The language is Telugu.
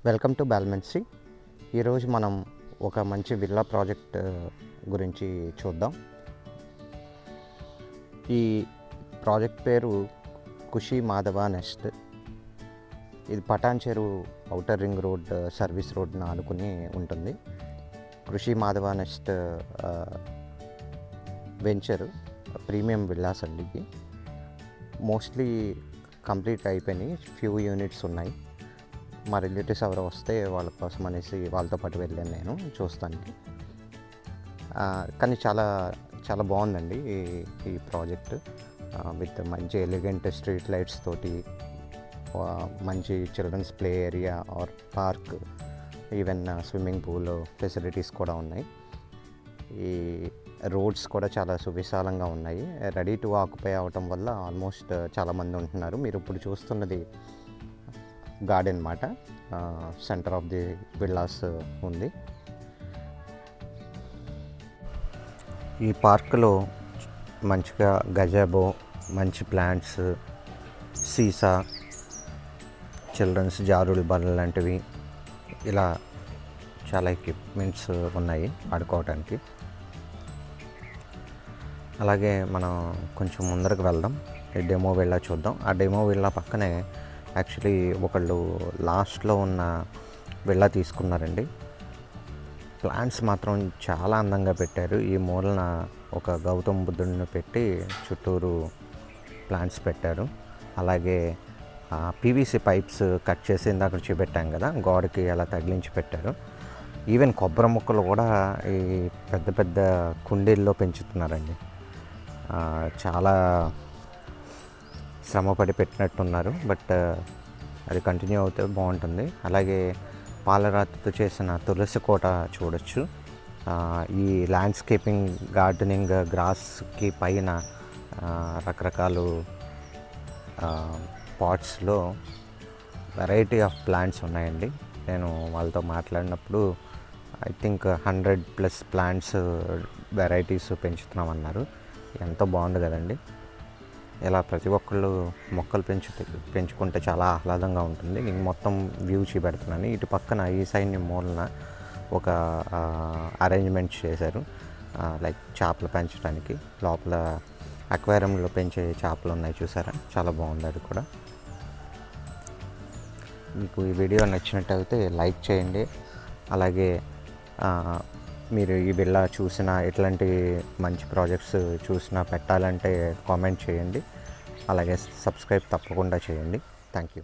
Welcome to బాల్మెన్సీ. ఈరోజు మనం ఒక మంచి విల్లా ప్రాజెక్ట్ గురించి చూద్దాం. ఈ ప్రాజెక్ట్ పేరు ఖుషీ మాధవ నెస్ట్. ఇది Patancheru outer ring road service రోడ్ని ఆనుకుని ఉంటుంది. Khushi Madhava nest venture premium villas అండి. ఇది మోస్ట్లీ కంప్లీట్ అయిపోయినాయి, ఫ్యూ యూనిట్స్ ఉన్నాయి. మా రిలేటివ్స్ ఎవరో వస్తే వాళ్ళ కోసం అనేసి వాళ్ళతో పాటు వెళ్ళాను నేను చూస్తానికి. కానీ చాలా చాలా బాగుందండి ఈ ప్రాజెక్ట్. విత్ మంచి ఎలిగెంట్ స్ట్రీట్ లైట్స్ తోటి, మంచి childrens play area or park, even swimming pool facilities కూడా ఉన్నాయి. ఈ రోడ్స్ కూడా చాలా సువిశాలంగా ఉన్నాయి. రెడీ టు ఆక్యుపై అవటం వల్ల ఆల్మోస్ట్ చాలామంది ఉంటున్నారు. మీరు ఇప్పుడు చూస్తున్నది గార్డెన్ మాట, సెంటర్ ఆఫ్ ది విల్లాస్ ఉంది. ఈ పార్కులో మంచిగా గజాబో, మంచి ప్లాంట్స్, సీసా, చిల్డ్రన్స్ జారుడు బల్ల లాంటివి, ఇలా చాలా ఎక్విప్మెంట్స్ ఉన్నాయి ఆడుకోవడానికి. అలాగే మనం కొంచెం ముందరకు వెళ్దాం, ఈ డెమో విల్లా చూద్దాం. ఆ డెమో విల్లా పక్కనే యాక్చువల్లీ ఒకళ్ళు లాస్ట్లో ఉన్న విల్లా తీసుకున్నారండి. ప్లాంట్స్ మాత్రం చాలా అందంగా పెట్టారు. ఈ మూలన ఒక గౌతమ బుద్ధుడిని పెట్టి చుట్టూరు ప్లాంట్స్ పెట్టారు. అలాగే పీవీసీ పైప్స్ కట్ చేసి ఇందాక చూపెట్టాం కదా, గోడకి అలా తగిలించి పెట్టారు. ఈవెన్ కొబ్బరి మొక్కలు కూడా ఈ పెద్ద పెద్ద కుండీల్లో పెంచుతున్నారండి. చాలా శ్రమపడి పెట్టినట్టున్నారు, బట్ అది కంటిన్యూ అవుతే బాగుంటుంది. అలాగే పాలరాతితో చేసిన తులసి కోట చూడొచ్చు. ఈ ల్యాండ్స్కేపింగ్ గార్డెనింగ్ గ్రాస్కి పైన రకరకాల పాట్స్లో వెరైటీ ఆఫ్ ప్లాంట్స్ ఉన్నాయండి. నేను వాళ్ళతో మాట్లాడినప్పుడు ఐ థింక్ 100+ ప్లాంట్స్ వెరైటీస్ పెంచుతున్నామన్నారు. ఎంతో బాగుంది కదండి. ఇలా ప్రతి ఒక్కళ్ళు మొక్కలు పెంచుకుంటే చాలా ఆహ్లాదంగా ఉంటుంది. నేను మొత్తం వ్యూ చూపెడుతున్నాను. ఇటు పక్కన ఈ సైడ్ మూలన ఒక అరేంజ్మెంట్ చేశారు, లైక్ చేపలు పెంచడానికి. లోపల అక్వేరియంలో పెంచే చేపలు ఉన్నాయి, చూసారా, చాలా బాగుంది అది కూడా. మీకు ఈ వీడియో నచ్చినట్టయితే లైక్ చేయండి. అలాగే మీరు ఈ విల్లా చూసినా, ఇట్లాంటి మంచి ప్రాజెక్ట్స్ చూసినా పెట్టాలంటే కామెంట్ చేయండి. అలాగే సబ్స్క్రైబ్ తప్పకుండా చేయండి. Thank you.